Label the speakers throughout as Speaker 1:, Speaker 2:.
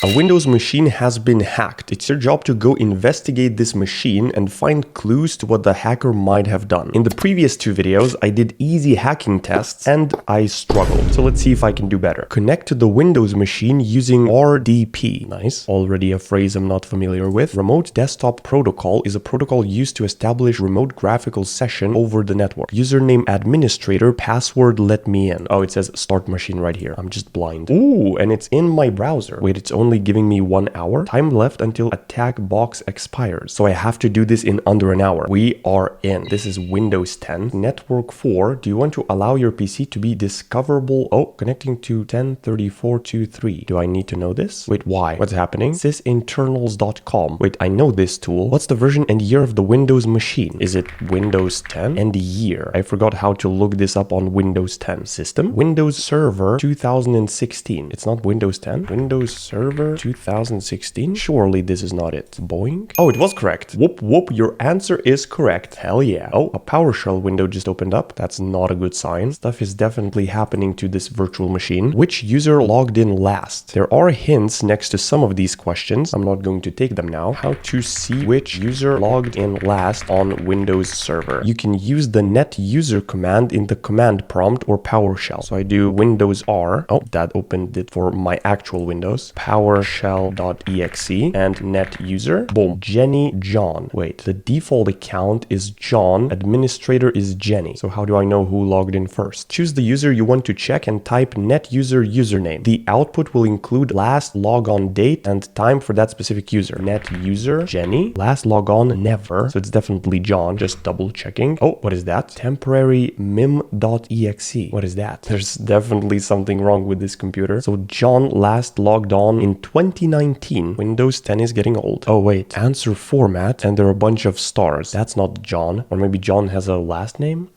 Speaker 1: A Windows machine has been hacked. It's your job to go investigate this machine and find clues to what the hacker might have done. In the previous two videos, I did easy hacking tests and I struggled. So let's see if I can do better. Connect to the Windows machine using RDP. Nice. Already a phrase I'm not familiar with. Remote Desktop Protocol is a protocol used to establish remote graphical session over the network. Username administrator, password let me in. Oh, it says start machine right here. I'm just blind. Ooh, and it's in my browser. Wait, it's only giving me 1 hour. Time left until attack box expires. So I have to do this in under an hour. We are in. This is Windows 10. Network 4. Do you want to allow your PC to be discoverable? Oh, connecting to 10.34.2.3. Do I need to know this? Wait, why? What's happening? Sysinternals.com. Wait, I know this tool. What's the version and year of the Windows machine? Is it Windows 10? And the year. I forgot how to look this up on Windows 10. System? Windows Server 2016. It's not Windows 10. Windows Server 2016? Surely this is not it. Boing? Oh, it was correct. Whoop whoop, your answer is correct. Hell yeah. Oh, a PowerShell window just opened up. That's not a good sign. Stuff is definitely happening to this virtual machine. Which user logged in last? There are hints next to some of these questions. I'm not going to take them now. How to see which user logged in last on Windows Server. You can use the net user command in the command prompt or PowerShell. So I do Windows R. Oh, that opened it for my actual Windows. PowerShell.exe and net user. Boom. Jenny John. Wait, the default account is John. Administrator is Jenny. So how do I know who logged in first? Choose the user you want to check and type net user username. The output will include last logon date and time for that specific user. Net user Jenny. Last logon never. So it's definitely John. Just double checking. Oh, what is that? Temporary mim.exe. What is that? There's definitely something wrong with this computer. So John last logged on in 2019. Windows 10 is getting old. Oh wait, answer format and there are a bunch of stars. That's not John. Or maybe John has a last name?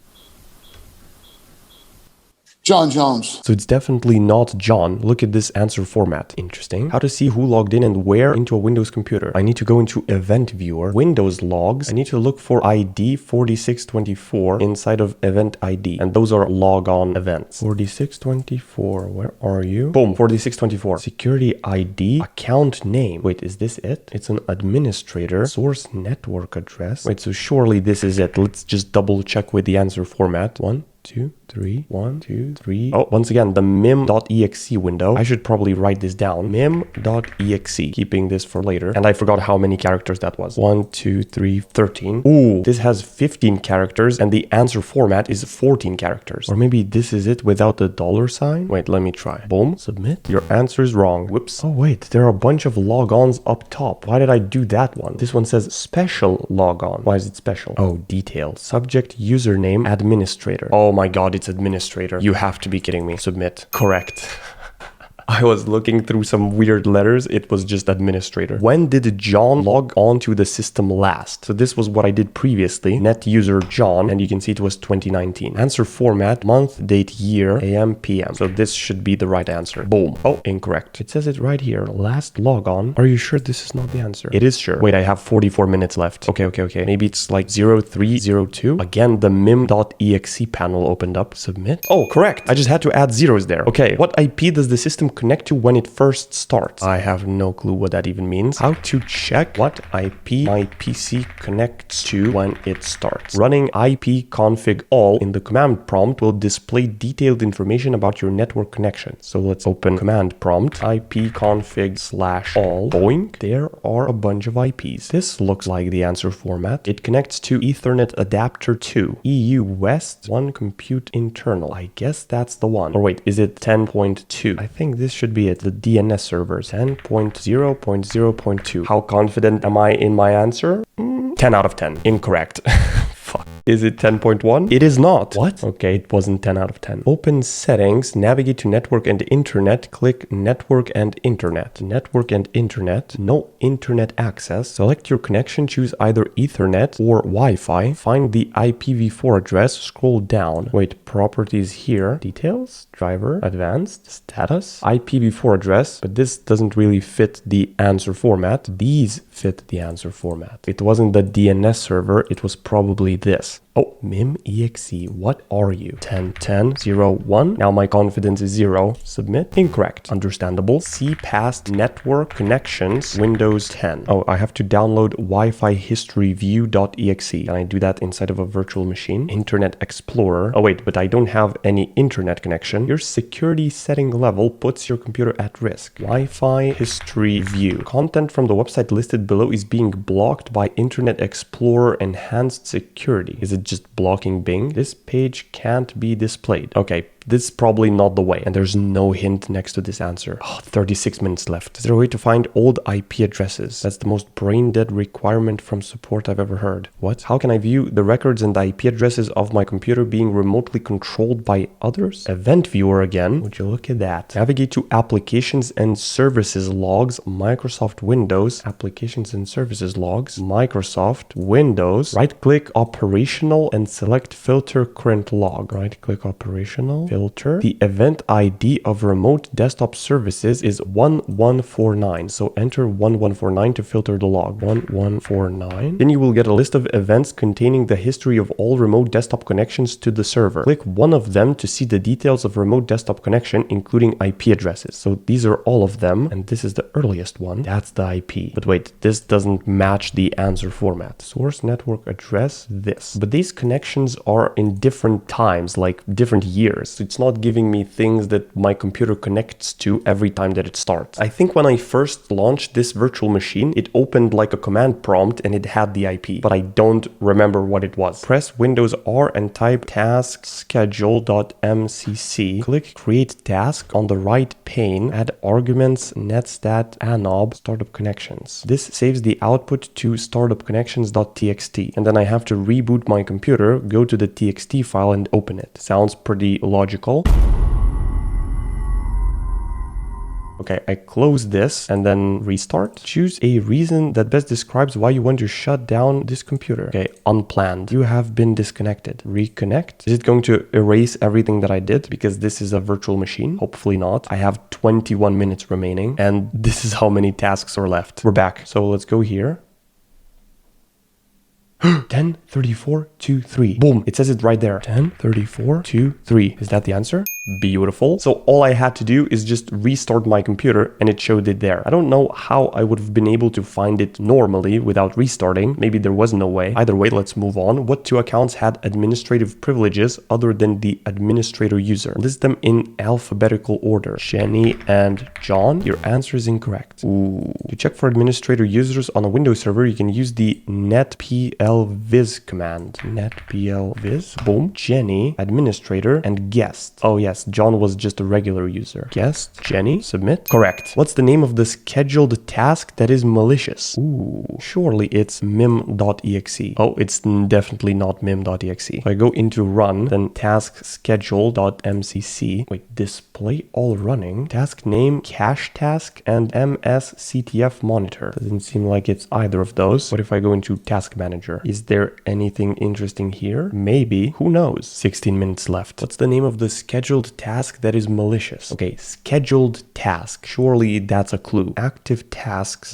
Speaker 2: John Jones.
Speaker 1: So it's definitely not John. Look at this answer format. Interesting. How to see who logged in and where into a Windows computer. I need to go into event viewer, Windows logs. I need to look for ID 4624 inside of event ID. And those are logon events. 4624, where are you? Boom, 4624. Security ID, account name. Wait, is this it? It's an administrator, source network address. Wait, so surely this is it. Let's just double check with the answer format. 1, 2, 3, 1, 2, 3. Oh, once again, the mim.exe window. I should probably write this down. Mim.exe. Keeping this for later. And I forgot how many characters that was. 1, 2, 3, 13. Ooh, this has 15 characters and the answer format is 14 characters. Or maybe this is it without the $sign. Wait, let me try. Boom. Submit. Your answer is wrong. Whoops. Oh, wait. There are a bunch of logons up top. Why did I do that one? This one says special logon. Why is it special? Oh, details. Subject, username, administrator. Oh my God, it's administrator. You have to be kidding me. Submit. Correct. I was looking through some weird letters. It was just administrator. When did John log on to the system last? So this was what I did previously. Net user John, and you can see it was 2019. Answer format, month, date, year, AM, PM. So this should be the right answer. Boom. Oh, incorrect. It says it right here. Last log on. Are you sure this is not the answer? It is sure. Wait, I have 44 minutes left. Okay. Maybe it's like 0302. Again, the mim.exe panel opened up. Submit. Oh, correct. I just had to add zeros there. Okay. What IP does the system connect to when it first starts? I have no clue what that even means. How to check what IP my PC connects to when it starts. Running ipconfig all in the command prompt will display detailed information about your network connection. So let's open command prompt, ipconfig/all. Boing. There are a bunch of IPs. This looks like the answer format. It connects to Ethernet adapter 2, EU West, 1 compute internal. I guess that's the one. Or wait, is it 10.2? I think this should be it. The DNS servers 10.0.0.2. How confident am I in my answer? 10 out of 10. Incorrect. Fuck. Is it 10.1? It is not. What? Okay, it wasn't 10 out of 10. Open settings, navigate to network and internet, click network and internet. Network and internet, no internet access. Select your connection, choose either Ethernet or Wi-Fi. Find the IPv4 address, scroll down. Wait, properties here. Details, driver, advanced, status, IPv4 address, but this doesn't really fit the answer format. These fit the answer format. It wasn't the DNS server, it was probably this. Oh, mim.exe, what are you? 10, 10, 0, 1. Now my confidence is 0. Submit. Incorrect. Understandable. See past network connections, Windows 10. Oh, I have to download Wi-Fi history view.exe. Can I do that inside of a virtual machine? Internet Explorer. Oh wait, but I don't have any internet connection. Your security setting level puts your computer at risk. Wi-Fi history view. Content from the website listed below is being blocked by Internet Explorer enhanced security. Is it just blocking Bing? This page can't be displayed. Okay, this is probably not the way, and there's no hint next to this answer. 36 minutes left. Is there a way to find old IP addresses? That's the most brain-dead requirement from support I've ever heard. What? How can I view the records and the IP addresses of my computer being remotely controlled by others? Event viewer again. Would you look at that? Navigate to applications and services logs, Microsoft Windows, applications and services logs, Microsoft Windows, right-click operational and select filter current log. Right-click operational. Filter. The event ID of remote desktop services is 1149. So enter 1149 to filter the log. 1149. Then you will get a list of events containing the history of all remote desktop connections to the server. Click one of them to see the details of remote desktop connection, including IP addresses. So these are all of them, and this is the earliest one. That's the IP. But wait, this doesn't match the answer format. Source network address, this. But these connections are in different times, like different years. It's not giving me things that my computer connects to every time that it starts. I think when I first launched this virtual machine, it opened like a command prompt and it had the IP, but I don't remember what it was. Press Windows R and type task schedule.mcc. Click create task on the right pane. Add arguments, netstat, anob, startup connections. This saves the output to startupconnections.txt, and then I have to reboot my computer, go to the txt file and open it. Sounds pretty logical. Okay, I close this and then restart. Choose a reason that best describes why you want to shut down this computer. Okay, unplanned. You have been disconnected. Reconnect. Is it going to erase everything that I did? Because this is a virtual machine. Hopefully not. I have 21 minutes remaining and this is how many tasks are left. We're back. So let's go here. 10, 34, 2, 3. Boom. It says it right there. 10, 34, 2, 3. Is that the answer? Beautiful. So all I had to do is just restart my computer and it showed it there. I don't know how I would have been able to find it normally without restarting. Maybe there was no way. Either way, let's move on. What two accounts had administrative privileges other than the administrator user? List them in alphabetical order. Jenny and John. Your answer is incorrect. Ooh. To check for administrator users on a Windows server, you can use the netplviz command. Netplviz. Boom. Jenny, administrator, and guest. Oh yeah. John was just a regular user. Guest, Jenny, submit. Correct. What's the name of the scheduled task that is malicious? Ooh, surely it's mim.exe. Oh, it's definitely not mim.exe. If I go into run, then task schedule.mcc. Wait, display all running. Task name, cache task, and msctf monitor. Doesn't seem like it's either of those. What if I go into task manager? Is there anything interesting here? Maybe. Who knows? 16 minutes left. What's the name of the scheduled task that is malicious? Okay, scheduled task. Surely that's a clue. Active task /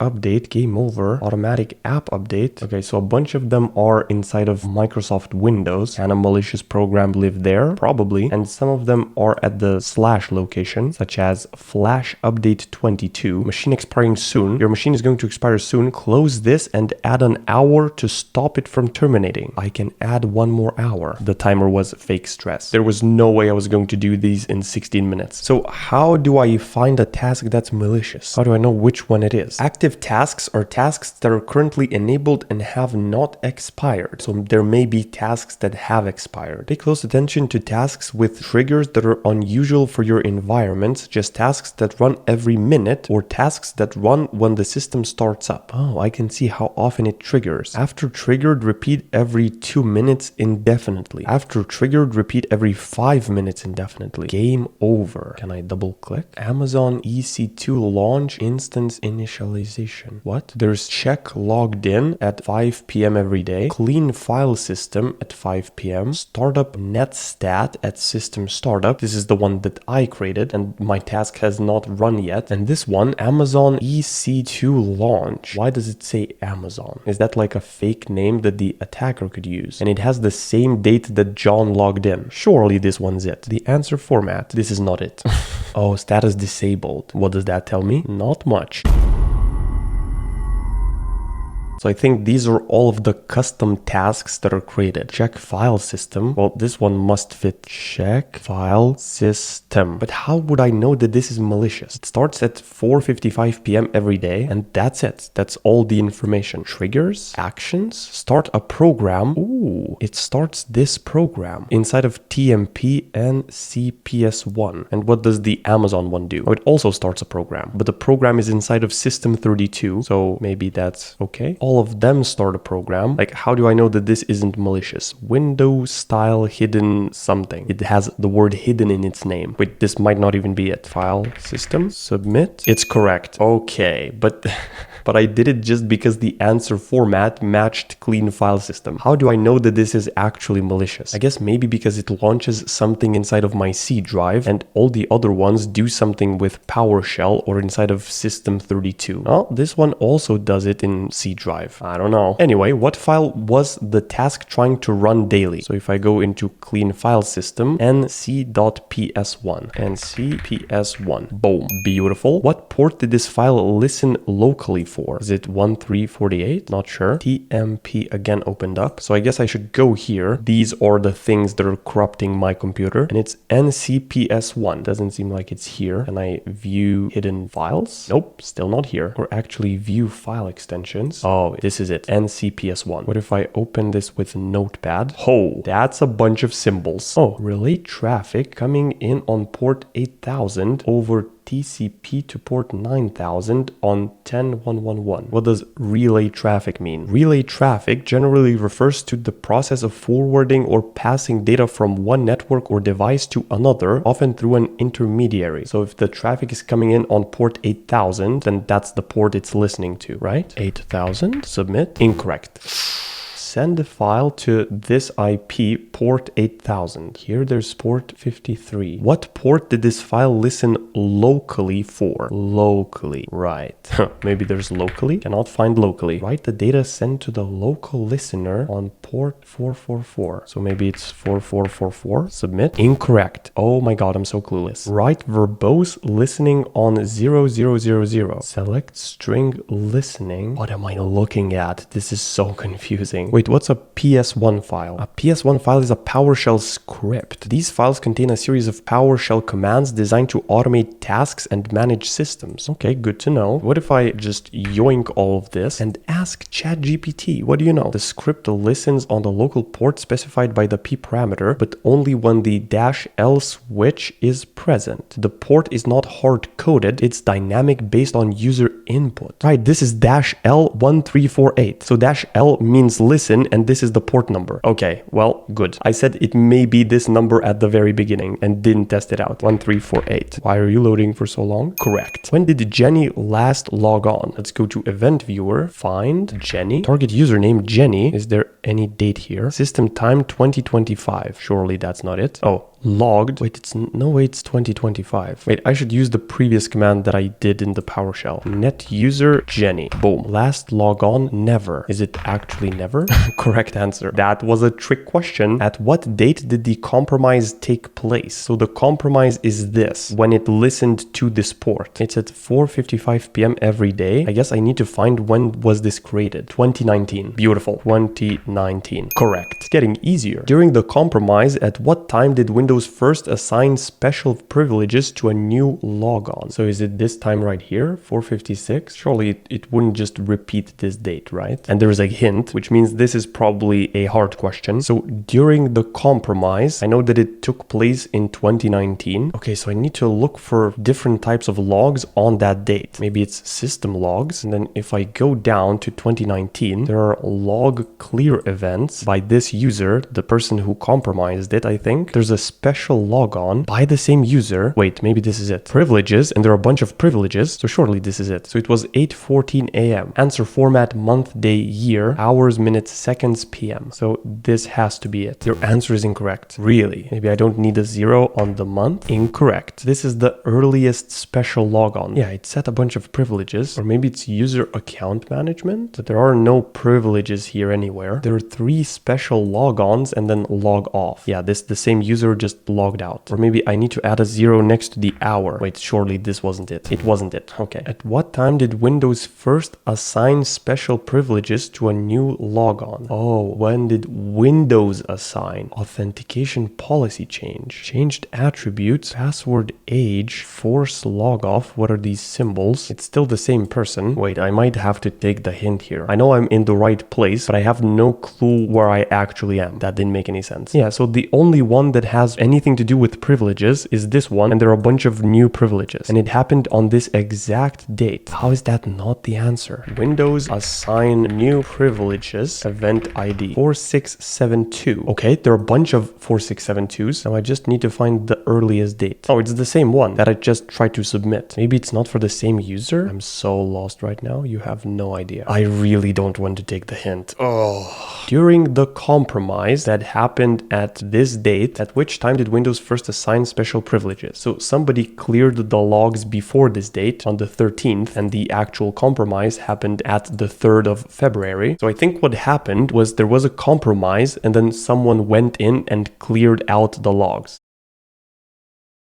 Speaker 1: update, game over, automatic app update. Okay, so a bunch of them are inside of Microsoft Windows. Can a malicious program live there? Probably. And some of them are at the / location, such as flash update 22. Machine expiring soon. Your machine is going to expire soon. Close this and add an hour to stop it from terminating. I can add one more hour. The timer was fake stress. There was no way I was going to do these in 16 minutes. So how do I find a task that's malicious? How do I know which one it is? Active tasks are tasks that are currently enabled and have not expired. So there may be tasks that have expired. Pay close attention to tasks with triggers that are unusual for your environment, just tasks that run every minute or tasks that run when the system starts up. Oh, I can see how often it triggers. After triggered, repeat every 2 minutes indefinitely. After triggered, repeat every 5 minutes this indefinitely. Game over. Can I double click? Amazon EC2 launch instance initialization. What? There's check logged in at 5 p.m. every day. Clean file system at 5 p.m. Startup netstat at system startup. This is the one that I created and my task has not run yet. And this one, Amazon EC2 launch. Why does it say Amazon? Is that like a fake name that the attacker could use? And it has the same date that John logged in. Surely this one's it. The answer format. This is not it. Oh, status disabled. What does that tell me? Not much. So I think these are all of the custom tasks that are created. Check file system. Well, this one must fit. Check file system. But how would I know that this is malicious? It starts at 4:55 p.m. every day, and that's it. That's all the information. Triggers, actions, start a program. Ooh, it starts this program inside of TMP and CPS1. And what does the Amazon one do? Oh, it also starts a program, but the program is inside of System32. So maybe that's okay. All of them start a program. Like, how do I know that this isn't malicious? Windows style hidden something. It has the word hidden in its name. Wait, this might not even be it. File system, submit. It's correct. Okay, but but I did it just because the answer format matched clean file system. How do I know that this is actually malicious? I guess maybe because it launches something inside of my C drive and all the other ones do something with PowerShell or inside of System32. Oh, this one also does it in C drive. I don't know. Anyway, what file was the task trying to run daily? So if I go into clean file system, nc.ps1, nc.ps1, boom, beautiful. What port did this file listen locally for? Is it 1348? Not sure. TMP again opened up. So I guess I should go here. These are the things that are corrupting my computer, and it's ncps1. Doesn't seem like it's here. Can I view hidden files? Nope, still not here. Or actually view file extensions. Oh, this is it, ncps1. What if I open this with Notepad? Oh, that's a bunch of symbols. Oh, relay traffic coming in on port 8000 over TCP to port 9000 on 10111. What does relay traffic mean? Relay traffic generally refers to the process of forwarding or passing data from one network or device to another, often through an intermediary. So if the traffic is coming in on port 8000, then that's the port it's listening to, right? 8000, submit. Incorrect. Send the file to this IP port 8000. Here there's port 53. What port did this file listen locally for? Locally, right. Maybe there's locally. Cannot find locally. Write the data sent to the local listener on port 444. So maybe it's 4444. Submit. Incorrect. Oh my god, I'm so clueless. Write verbose listening on 0000. Select string listening. What am I looking at? This is so confusing. Wait, what's a PS1 file? A PS1 file is a PowerShell script. These files contain a series of PowerShell commands designed to automate tasks and manage systems. Okay, good to know. What if I just yoink all of this and ask ChatGPT? What do you know? The script listens on the local port specified by the P parameter, but only when the -L switch is present. The port is not hard-coded, it's dynamic based on user input. Right, this is -L1348. So -L means listen, and this is the port number. Okay, well, good. I said it may be this number at the very beginning and didn't test it out. 1348. Why are you loading for so long? Correct. When did Jenny last log on? Let's go to event viewer, find Jenny. Target username Jenny. Is there any date here? System time 2025. Surely that's not it. Oh, logged. Wait, it's 2025. Wait, I should use the previous command that I did in the PowerShell. Net user Jenny. Boom. Last log on, never. Is it actually never? Correct answer. That was a trick question. At what date did the compromise take place? So the compromise is this, when it listened to this port. It's at 4:55 p.m. every day. I guess I need to find when was this created. 2019. Beautiful. 2019. Correct. It's getting easier. During the compromise, at what time did Windows first assign special privileges to a new logon? So is it this time right here, 4:56? Surely it wouldn't just repeat this date, right? And there is a hint, which means this is probably a hard question. So during the compromise, I know that it took place in 2019. Okay, so I need to look for different types of logs on that date. Maybe it's system logs. And then if I go down to 2019, there are log clear events by this user, the person who compromised it, I think. There's a special logon by the same user. Wait, maybe this is it. Privileges, and there are a bunch of privileges, so surely this is it. So it was 8:14 a.m. Answer format, month, day, year, hours, minutes, seconds, p.m. So this has to be it. Your answer is incorrect. Really? Maybe I don't need a 0 on the month? Incorrect. This is the earliest special logon. Yeah, it set a bunch of privileges, or maybe it's user account management, but there are no privileges here anywhere. There are 3 special logons and then log off. Yeah, the same user just logged out. Or maybe I need to add a 0 next to the hour. Wait, surely this wasn't it. It wasn't it. Okay. At what time did Windows first assign special privileges to a new logon? Oh, when did Windows assign? Authentication policy change. Changed attributes, password, age, force log off. What are these symbols? It's still the same person. Wait, I might have to take the hint here. I know I'm in the right place, but I have no clue where I actually am. That didn't make any sense. Yeah, so the only one that has anything to do with privileges is this one, and there are a bunch of new privileges. And it happened on this exact date. How is that not the answer? Windows assign new privileges, event ID 4672. Okay, there are a bunch of 4672s. Now I just need to find the earliest date. Oh, it's the same one that I just tried to submit. Maybe it's not for the same user? I'm so lost right now. You have no idea. I really don't want to take the hint. Oh. During the compromise that happened at this date, at which time did Windows first assign special privileges? So somebody cleared the logs before this date on the 13th, and the actual compromise happened at the 3rd of February. So I think what happened was there was a compromise, and then someone went in and cleared out the logs.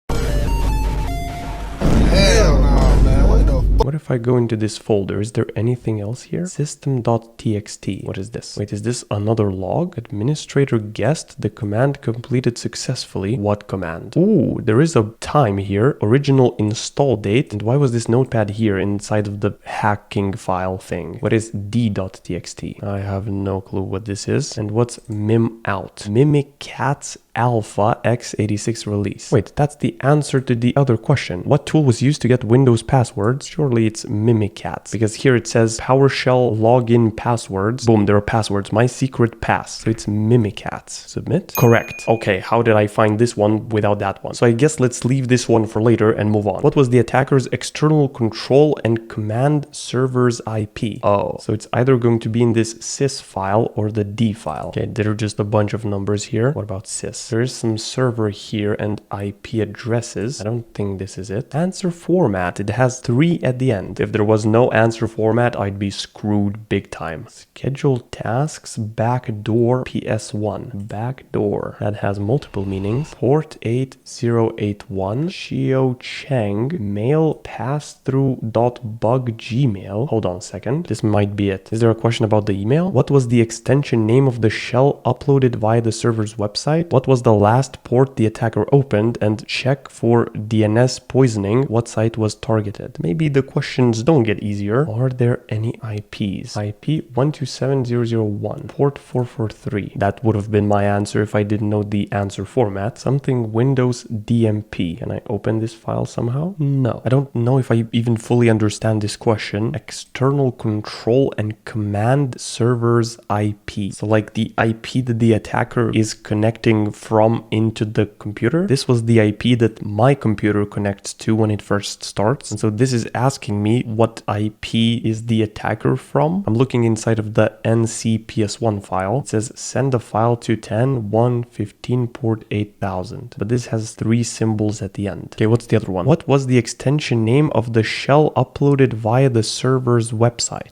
Speaker 2: Hell no, man. What the fuck?
Speaker 1: What if I go into this folder? Is there anything else here? System.txt. What is this? Wait, is this another log? Administrator guessed the command completed successfully. What command? Ooh, there is a time here. Original install date. And why was this notepad here inside of the hacking file thing? What is d.txt? I have no clue what this is. And what's mimout? Mimikatz Alpha x86 release. Wait, that's the answer to the other question. What tool was used to get Windows passwords? Surely it's Mimikatz, because here it says PowerShell login passwords. Boom, there are passwords. My secret pass. So it's Mimikatz. Submit. Correct. Okay, how did I find this one without that one? So I guess let's leave this one for later and move on. What was the attacker's external control and command server's IP? Oh, so it's either going to be in this sys file or the D file. Okay, there are just a bunch of numbers here. What about sys? There is some server here and IP addresses. I don't think this is it. Answer format. It has 3 at the end. If there was no answer format, I'd be screwed big time. Schedule tasks, backdoor, PS1. Backdoor. That has multiple meanings. Port 8081. Xiao Cheng. Mail pass-through.bug Gmail. Hold on a second. This might be it. Is there a question about the email? What was the extension name of the shell uploaded via the server's website? What was the last port the attacker opened? And check for DNS poisoning. What site was targeted? Maybe the questions don't get easier. Are there any IPs? IP 127001, port 443. That would have been my answer if I didn't know the answer format. Something Windows DMP. Can I open this file somehow? No. I don't know if I even fully understand this question. External control and command server's IP. So like the IP that the attacker is connecting from into the computer. This was the IP that my computer connects to when it first starts. And so this is asking me what IP is the attacker from. I'm looking inside of the NCPS1 file. It says send a file to 10.1.15 port 8000. But this has 3 symbols at the end. Okay, what's the other one? What was the extension name of the shell uploaded via the server's website?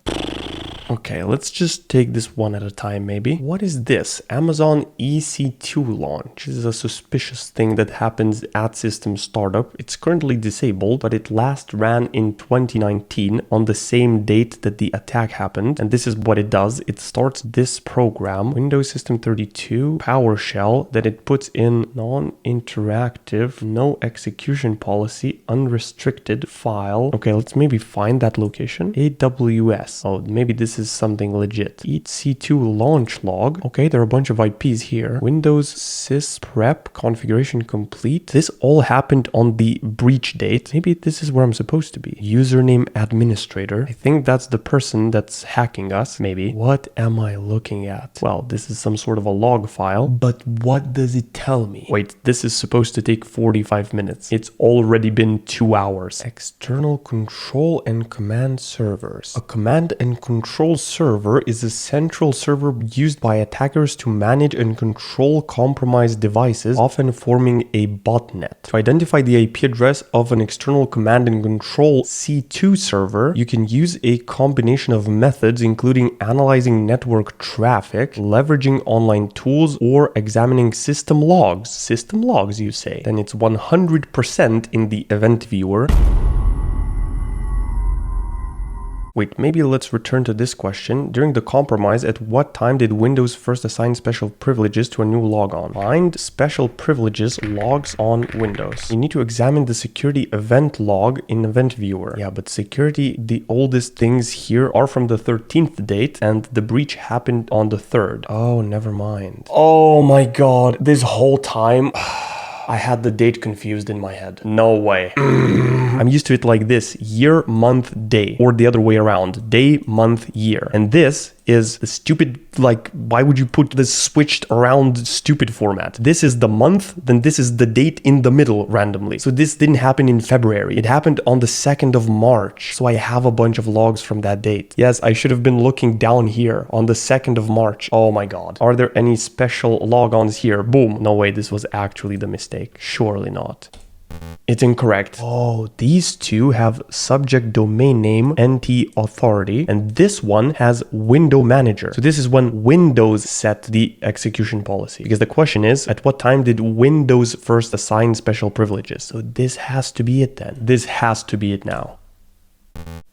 Speaker 1: Okay, let's just take this one at a time maybe. What is this? Amazon EC2 launch. This is a suspicious thing that happens at system startup. It's currently disabled, but it last ran in 2019 on the same date that the attack happened. And this is what it does. It starts this program, Windows System 32, PowerShell, that it puts in non-interactive, no execution policy, unrestricted file. Okay, let's maybe find that location. AWS. Oh, maybe this is is something legit. Eat C2 launch log. Okay, there are a bunch of IPs here. Windows sys prep configuration complete. This all happened on the breach date. Maybe this is where I'm supposed to be. Username administrator. I think that's the person that's hacking us. Maybe. What am I looking at? Well, this is some sort of a log file, but what does it tell me? Wait, this is supposed to take 45 minutes. It's already been 2 hours. External control and command servers. A command and control server is a central server used by attackers to manage and control compromised devices, often forming a botnet. To identify the IP address of an external command and control C2 server, you can use a combination of methods, including analyzing network traffic, leveraging online tools, or examining system logs. System logs, you say? Then it's 100% in the event viewer. Wait, maybe let's return to this question. During the compromise, at what time did Windows first assign special privileges to a new logon? Find special privileges logs on Windows. You need to examine the security event log in event viewer. Yeah, but security, the oldest things here are from the 13th date, and the breach happened on the 3rd. Oh, never mind. Oh my god, this whole time... I had the date confused in my head. No way. I'm used to it like this: year, month, day, or the other way around: day, month, year. And this is the stupid, like, why would you put this switched around stupid format? This is the month, then this is the date in the middle randomly. So this didn't happen in February. It happened on the 2nd of March. So I have a bunch of logs from that date. Yes, I should have been looking down here on the 2nd of March. Oh my god. Are there any special logons here? Boom. No way, this was actually the mistake. Surely not. It's incorrect. Oh, these two have subject domain name NT authority, and this one has window manager. So this is when Windows set the execution policy. Because the question is, at what time did Windows first assign special privileges? So this has to be it then. This has to be it now.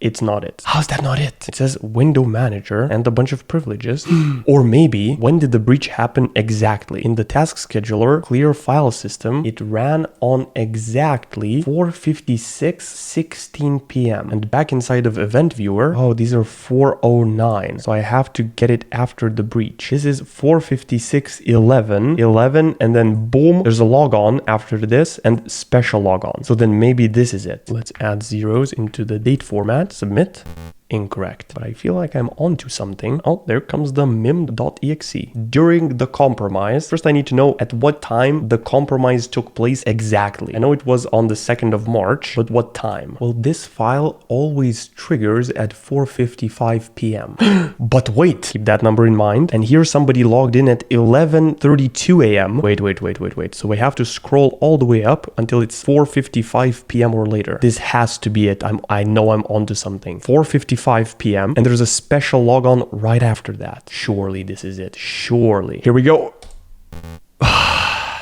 Speaker 1: It's not it. How's that not it? It says window manager and a bunch of privileges. Or maybe, when did the breach happen exactly? In the task scheduler, clear file system, it ran on exactly 4:56:16 p.m. And back inside of event viewer, oh, these are 4:09. So I have to get it after the breach. This is 4:56:11, and then boom, there's a logon after this and special logon. So then maybe this is it. Let's add zeros into the date format. Submit. Incorrect. But I feel like I'm onto something. Oh, there comes the mim.exe. During the compromise, first I need to know at what time the compromise took place exactly. I know it was on the 2nd of March, but what time? Well, this file always triggers at 4:55 p.m. But wait, keep that number in mind. And here somebody logged in at 11:32 a.m. Wait. So we have to scroll all the way up until it's 4:55 p.m. or later. This has to be it. I know I'm onto something. 4:55 p.m. and there's a special logon right after that. Surely this is it. Surely. Here we go.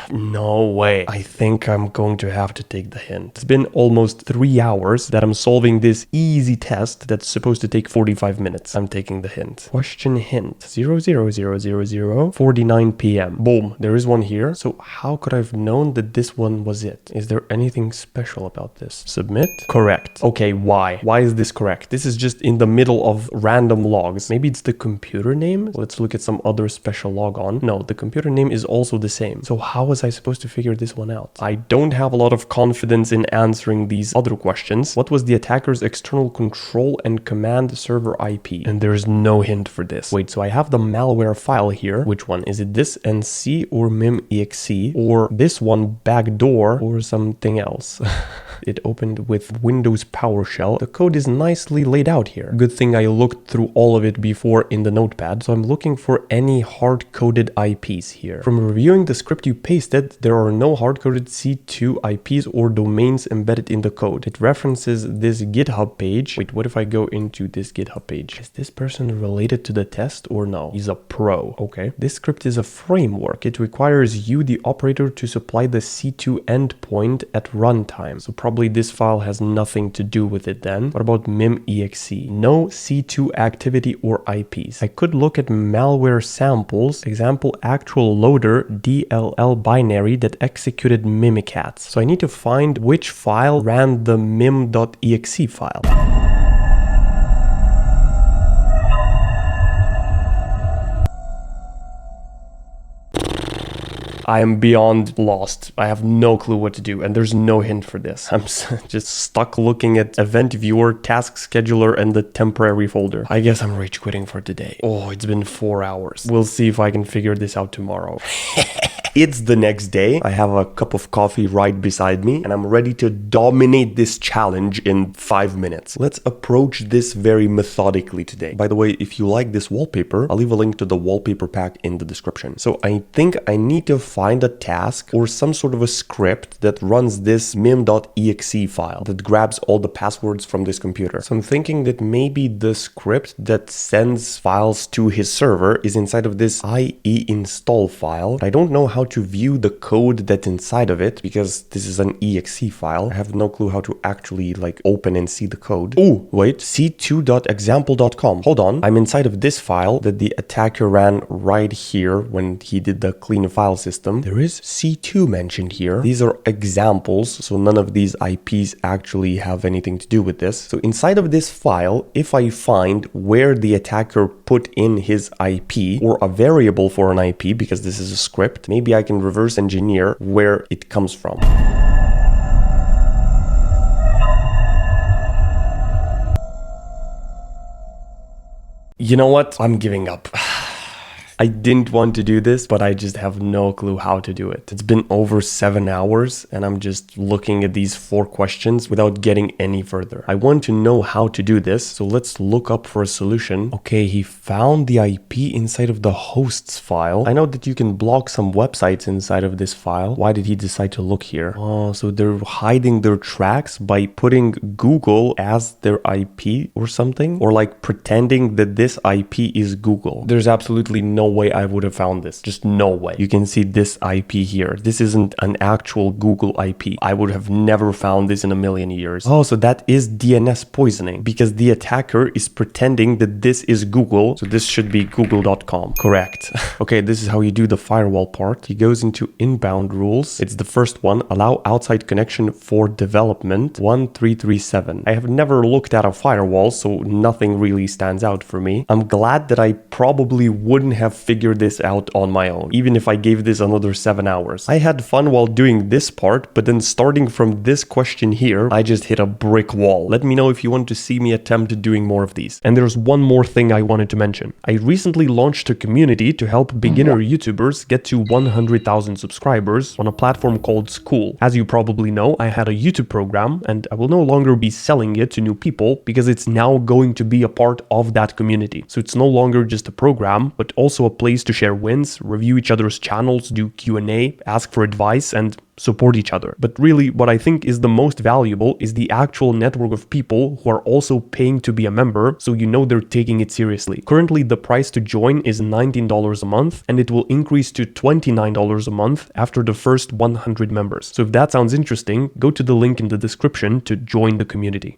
Speaker 1: No way. I think I'm going to have to take the hint. It's been almost 3 hours that I'm solving this easy test that's supposed to take 45 minutes. I'm taking the hint. Question hint. 00000 49 p.m. Boom. There is one here. So how could I have known that this one was it? Is there anything special about this? Submit. Correct. Okay, why? Why is this correct? This is just in the middle of random logs. Maybe it's the computer name? Let's look at some other special logon. No, the computer name is also the same. So how was I supposed to figure this one out? I don't have a lot of confidence in answering these other questions. What was the attacker's external control and command server IP? And there's no hint for this. Wait, so I have the malware file here. Which one? Is it this NC or mim.exe? Or this one backdoor or something else? It opened with Windows PowerShell. The code is nicely laid out here. Good thing I looked through all of it before in the notepad. So I'm looking for any hard-coded IPs here. From reviewing the script you pasted, there are no hard-coded C2 IPs or domains embedded in the code. It references this GitHub page. Wait, what if I go into this GitHub page? Is this person related to the test or no? He's a pro. Okay. This script is a framework. It requires you, the operator, to supply the C2 endpoint at runtime. So probably this file has nothing to do with it then. What about mim.exe? No C2 activity or IPs. I could look at malware samples, example actual loader DLL binary that executed mimikatz. So I need to find which file ran the mim.exe file. I am beyond lost. I have no clue what to do, and there's no hint for this. I'm just stuck looking at event viewer, task scheduler, and the temporary folder. I guess I'm rage quitting for today. Oh, it's been 4 hours. We'll see if I can figure this out tomorrow. It's the next day. I have a cup of coffee right beside me, and I'm ready to dominate this challenge in 5 minutes. Let's approach this very methodically today. By the way, if you like this wallpaper, I'll leave a link to the wallpaper pack in the description. So I think I need to find a task or some sort of a script that runs this mim.exe file that grabs all the passwords from this computer. So I'm thinking that maybe the script that sends files to his server is inside of this IE install file. I don't know how to view the code that's inside of it because this is an exe file. I have no clue how to actually open and see the code. Oh, wait, c2.example.com. Hold on, I'm inside of this file that the attacker ran right here when he did the clean file system. There is c2 mentioned here. These are examples, so none of these IPs actually have anything to do with this. So inside of this file, if I find where the attacker put in his IP or a variable for an IP, because this is a script, maybe I can reverse engineer where it comes from. You know what? I'm giving up. I didn't want to do this, but I just have no clue how to do it. It's been over 7 hours and I'm just looking at these 4 questions without getting any further. I want to know how to do this, so let's look up for a solution. Okay, he found the IP inside of the hosts file. I know that you can block some websites inside of this file. Why did he decide to look here? Oh, so they're hiding their tracks by putting Google as their IP or something? Or pretending that this IP is Google. There's absolutely no way I would have found this. Just no way. You can see this IP here. This isn't an actual Google IP. I would have never found this in a million years. Oh, so that is DNS poisoning because the attacker is pretending that this is Google. So this should be google.com. Correct. Okay, this is how you do the firewall part. He goes into inbound rules. It's the first one. Allow outside connection for development 1337. I have never looked at a firewall, so nothing really stands out for me. I'm glad that I probably wouldn't have figured this out on my own, even if I gave this another 7 hours. I had fun while doing this part, but then starting from this question here, I just hit a brick wall. Let me know if you want to see me attempt doing more of these. And there's one more thing I wanted to mention. I recently launched a community to help beginner YouTubers get to 100,000 subscribers on a platform called School. As you probably know, I had a YouTube program and I will no longer be selling it to new people because it's now going to be a part of that community. So it's no longer just a program, but also a place to share wins, review each other's channels, do Q&A, ask for advice, and support each other. But really, what I think is the most valuable is the actual network of people who are also paying to be a member, so you know they're taking it seriously. Currently, the price to join is $19 a month, and it will increase to $29 a month after the first 100 members. So if that sounds interesting, go to the link in the description to join the community.